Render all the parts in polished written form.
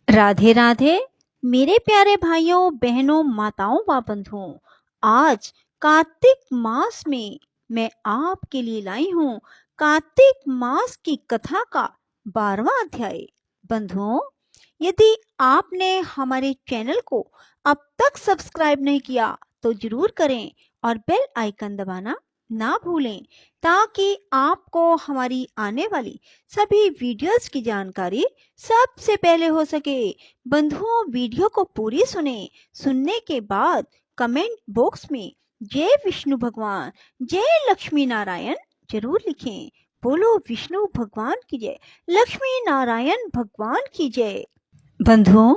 राधे राधे मेरे प्यारे भाइयों बहनों माताओं व बंधुओं। आज कार्तिक मास में मैं आपके लिए लाई हूँ कार्तिक मास की कथा का 12वां अध्याय। बंधुओं, यदि आपने हमारे चैनल को अब तक सब्सक्राइब नहीं किया तो जरूर करें और बेल आइकन दबाना ना भूलें, ताकि आपको हमारी आने वाली सभी वीडियोस की जानकारी सबसे पहले हो सके। बंधुओं, वीडियो को पूरी सुने। सुनने के बाद कमेंट बॉक्स में जय विष्णु भगवान, जय लक्ष्मी नारायण जरूर लिखें। बोलो विष्णु भगवान की जय, लक्ष्मी नारायण भगवान की जय। बंधुओं,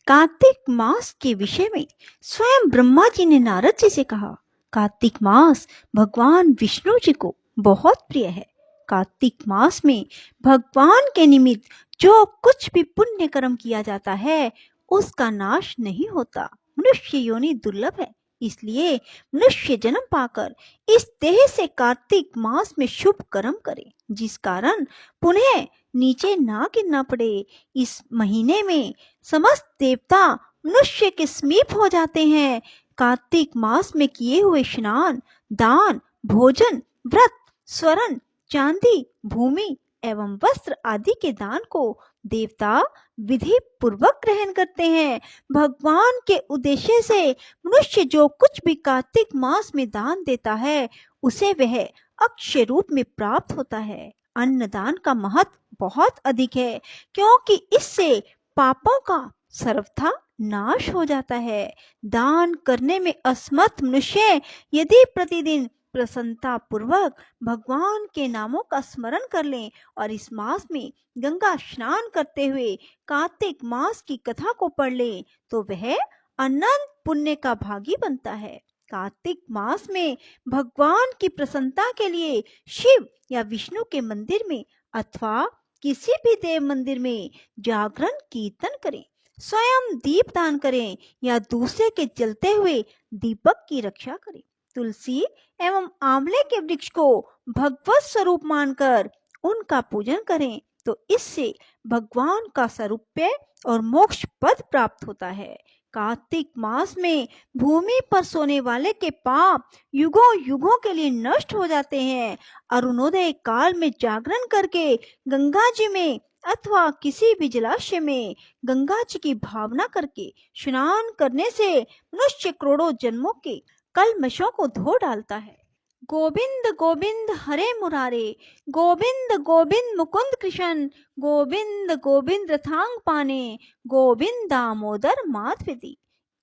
कार्तिक मास के विषय में स्वयं ब्रह्मा जी ने नारद जी से कहा। कार्तिक मास भगवान विष्णु जी को बहुत प्रिय है। कार्तिक मास में भगवान के निमित्त जो कुछ भी पुण्य कर्म किया जाता है उसका नाश नहीं होता। मनुष्य योनि दुर्लभ है, इसलिए मनुष्य जन्म पाकर इस देह से कार्तिक मास में शुभ कर्म करे, जिस कारण पुनः नीचे ना गिरना पड़े। इस महीने में समस्त देवता मनुष्य के समीप हो जाते हैं। कार्तिक मास में किए हुए स्नान, दान, भोजन, व्रत, स्वर्ण, चांदी, भूमि एवं वस्त्र आदि के दान को देवता विधि पूर्वक ग्रहण करते हैं। भगवान के उद्देश्य से मनुष्य जो कुछ भी कार्तिक मास में दान देता है उसे वह अक्षय रूप में प्राप्त होता है। अन्नदान का महत्व बहुत अधिक है, क्योंकि इससे पापों का सर्वथा नाश हो जाता है। दान करने में असमर्थ मनुष्य यदि प्रतिदिन प्रसन्नता पूर्वक भगवान के नामों का स्मरण कर लें और इस मास में गंगा स्नान करते हुए कार्तिक मास की कथा को पढ़ लें तो वह अनंत पुण्य का भागी बनता है। कार्तिक मास में भगवान की प्रसन्नता के लिए शिव या विष्णु के मंदिर में अथवा किसी भी देव मंदिर में जागरण कीर्तन करें, स्वयं दीप दान करें या दूसरे के जलते हुए दीपक की रक्षा करें। तुलसी एवं आंवले के वृक्ष को भगवत स्वरूप मानकर उनका पूजन करें तो इससे भगवान का सारूप्य और मोक्ष पद प्राप्त होता है। कार्तिक मास में भूमि पर सोने वाले के पाप युगों युगों के लिए नष्ट हो जाते हैं। अरुणोदय काल में जागरण करके गंगा जी में अथवा किसी भी जलाशय में गंगा जी की भावना करके स्नान करने से मनुष्य करोड़ों जन्मों के कल्मशों को धो डालता है। गोविंद गोविंद हरे मुरारे, गोविंद गोविंद मुकुंद कृष्ण, गोविंद गोविंद रथांग पाने, गोविंद दामोदर माधवेदी।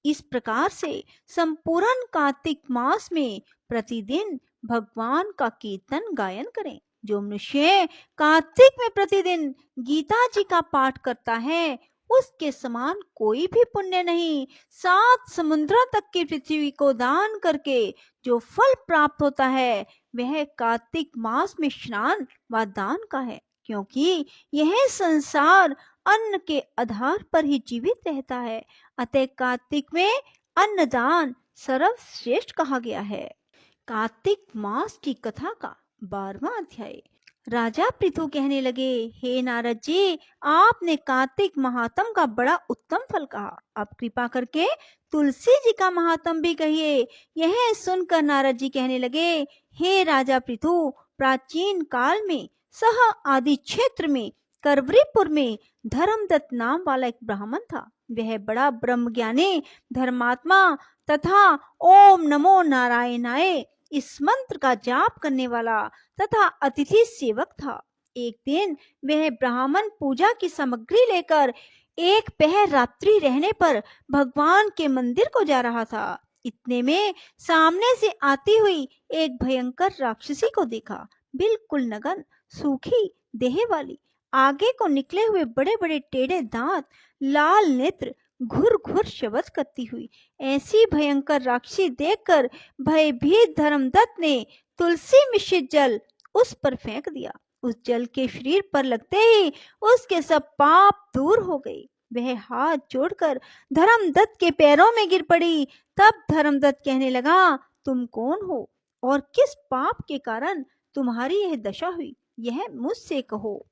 इस प्रकार से संपूर्ण कार्तिक मास में प्रतिदिन भगवान का कीर्तन गायन करें। जो मनुष्य कार्तिक में प्रतिदिन गीता जी का पाठ करता है उसके समान कोई भी पुण्य नहीं। 7 समुद्रों तक की पृथ्वी को दान करके जो फल प्राप्त होता है वह कार्तिक मास में स्नान व दान का है, क्योंकि यह संसार अन्न के आधार पर ही जीवित रहता है। अतः कार्तिक में अन्नदान सर्वश्रेष्ठ कहा गया है। कार्तिक मास की कथा का 12वां अध्याय। राजा पृथु कहने लगे, हे नारद जी, आपने कार्तिक महात्म का बड़ा उत्तम फल कहा, अब कृपा करके तुलसी जी का महात्म भी कहिए। यह सुनकर नारद जी कहने लगे, हे राजा पृथु, प्राचीन काल में सह आदि क्षेत्र में करवरीपुर में धर्मदत्त नाम वाला एक ब्राह्मण था। वह बड़ा ब्रह्मज्ञानी, धर्मात्मा तथा ओम नमो नारायणाय इस मंत्र का जाप करने वाला तथा अतिथि सेवक था। एक दिन वह ब्राह्मण पूजा की सामग्री लेकर एक पहर रात्रि रहने पर भगवान के मंदिर को जा रहा था। इतने में सामने से आती हुई एक भयंकर राक्षसी को देखा। बिल्कुल नगन, सूखी देह वाली, आगे को निकले हुए बड़े बड़े टेढ़े दांत, लाल नेत्र, घुर घुर शब्द करती हुई ऐसी भयंकर राक्षसी देखकर भयभीत धर्मदत्त ने तुलसी मिश्रित जल उस पर फेंक दिया। उस जल के शरीर पर लगते ही उसके सब पाप दूर हो गए। वह हाथ जोड़कर धर्मदत्त के पैरों में गिर पड़ी। तब धर्मदत्त कहने लगा, तुम कौन हो और किस पाप के कारण तुम्हारी यह दशा हुई, यह मुझसे कहो।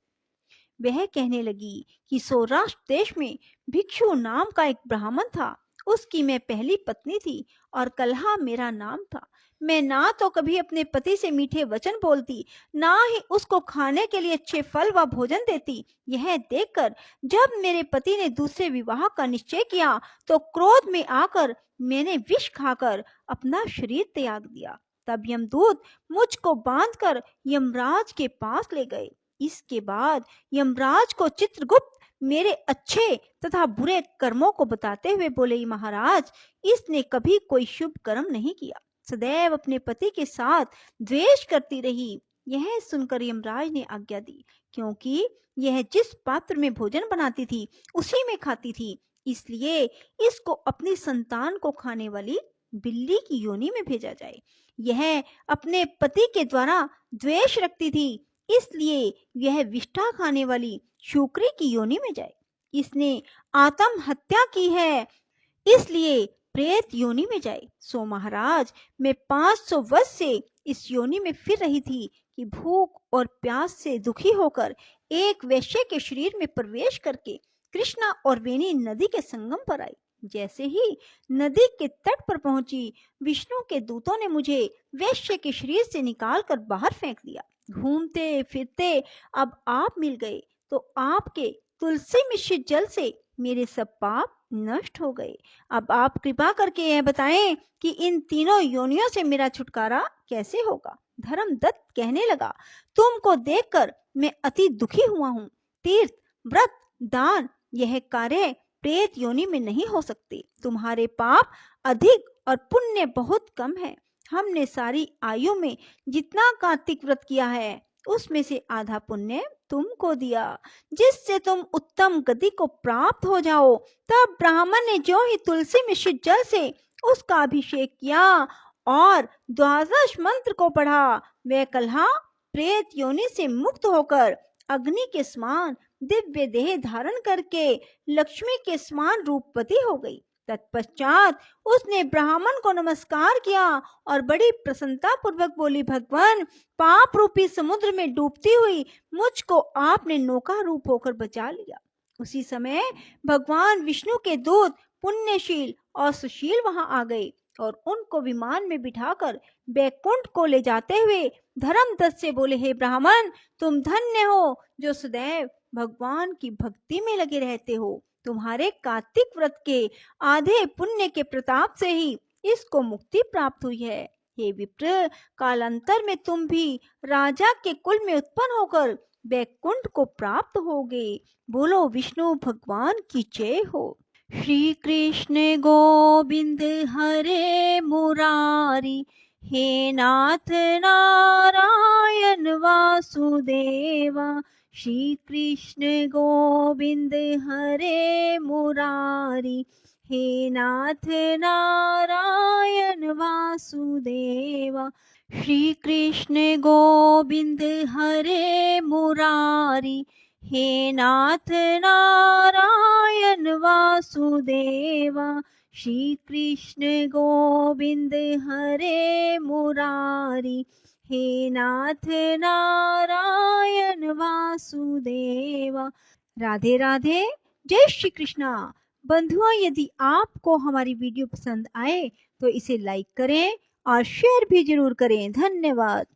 वह कहने लगी कि सौराष्ट्र देश में भिक्षु नाम का एक ब्राह्मण था। उसकी मैं पहली पत्नी थी और कलहा मेरा नाम था। मैं ना तो कभी अपने पति से मीठे वचन बोलती, ना ही उसको खाने के लिए अच्छे फल व भोजन देती। यह देखकर जब मेरे पति ने दूसरे विवाह का निश्चय किया तो क्रोध में आकर मैंने विष खाकर अपना शरीर त्याग दिया। तब यमदूत मुझको बांधकर यमराज के पास ले गए। इसके बाद यमराज को चित्रगुप्त मेरे अच्छे तथा बुरे कर्मों को बताते हुए बोले, महाराज, इसने कभी कोई शुभ कर्म नहीं किया, सदैव अपने पति के साथ द्वेष करती रही। यह सुनकर यमराज ने आज्ञा दी, क्योंकि यह जिस पात्र में भोजन बनाती थी उसी में खाती थी, इसलिए इसको अपनी संतान को खाने वाली बिल्ली की योनि में भेजा जाए। यह अपने पति के द्वारा द्वेष रखती थी, इसलिए यह विष्ठा खाने वाली शुक्री की योनि में जाए। इसने आत्महत्या की है, इसलिए प्रेत योनि में जाए। सो महाराज, मैं 500 वर्ष से इस योनि में फिर रही थी कि भूख और प्यास से दुखी होकर एक वैश्य के शरीर में प्रवेश करके कृष्णा और वेणी नदी के संगम पर आई। जैसे ही नदी के तट पर पहुंची, विष्णु के दूतों ने मुझे वैश्य के शरीर से निकालकर बाहर फेंक दिया। घूमते फिरते अब आप मिल गए, तो आपके तुलसी मिश्रित जल से मेरे सब पाप नष्ट हो गए। अब आप कृपा करके यह बताएं कि इन तीनों योनियों से मेरा छुटकारा कैसे होगा। धर्मदत्त कहने लगा, तुमको देखकर मैं अति दुखी हुआ हूँ। तीर्थ, व्रत, दान यह कार्य प्रेत योनि में नहीं हो सकते। तुम्हारे पाप अधिक और पुण्य बहुत कम है। हमने सारी आयु में जितना कार्तिक व्रत किया है, उसमें से आधा पुण्य तुमको दिया, जिससे तुम उत्तम गति को प्राप्त हो जाओ। तब ब्राह्मण ने जो ही तुलसी मिश्रित जल से उसका अभिषेक किया और द्वादश मंत्र को पढ़ा, वह कलहा प्रेत योनि से मुक्त होकर अग्नि के समान दिव्य देह धारण करके लक्ष्मी के समान रूपवती हो गई। तत्पश्चात उसने ब्राह्मण को नमस्कार किया और बड़ी प्रसन्नता पूर्वक बोली, भगवान, पाप रूपी समुद्र में डूबती हुई मुझको आपने नौका रूप होकर बचा लिया। उसी समय भगवान विष्णु के दूत पुण्यशील और सुशील वहां आ गए और उनको विमान में बिठाकर बैकुंठ को ले जाते हुए धर्मदत्त से बोले, हे ब्राह्मण, तुम धन्य हो जो सदैव भगवान की भक्ति में लगे रहते हो। तुम्हारे कार्तिक व्रत के आधे पुण्य के प्रताप से ही इसको मुक्ति प्राप्त हुई है। हे विप्र, कालांतर में तुम भी राजा के कुल में उत्पन्न होकर बैकुंठ को प्राप्त होगे। बोलो विष्णु भगवान की जय हो। श्री कृष्ण गोविंद हरे मुरारी, हे नाथ नारायण वासुदेवा। श्री कृष्ण गोविंद हरे मुरारी, हे नाथ नारायण वासुदेवा। श्री कृष्ण गोविंद हरे मुरारी, हे नाथ नारायण वासुदेवा। श्री कृष्ण गोविंद हरे मुरारी, हे नाथ नारायण वासुदेवा। राधे राधे, जय श्री कृष्णा। बंधुओं, यदि आपको हमारी वीडियो पसंद आए तो इसे लाइक करें और शेयर भी जरूर करें। धन्यवाद।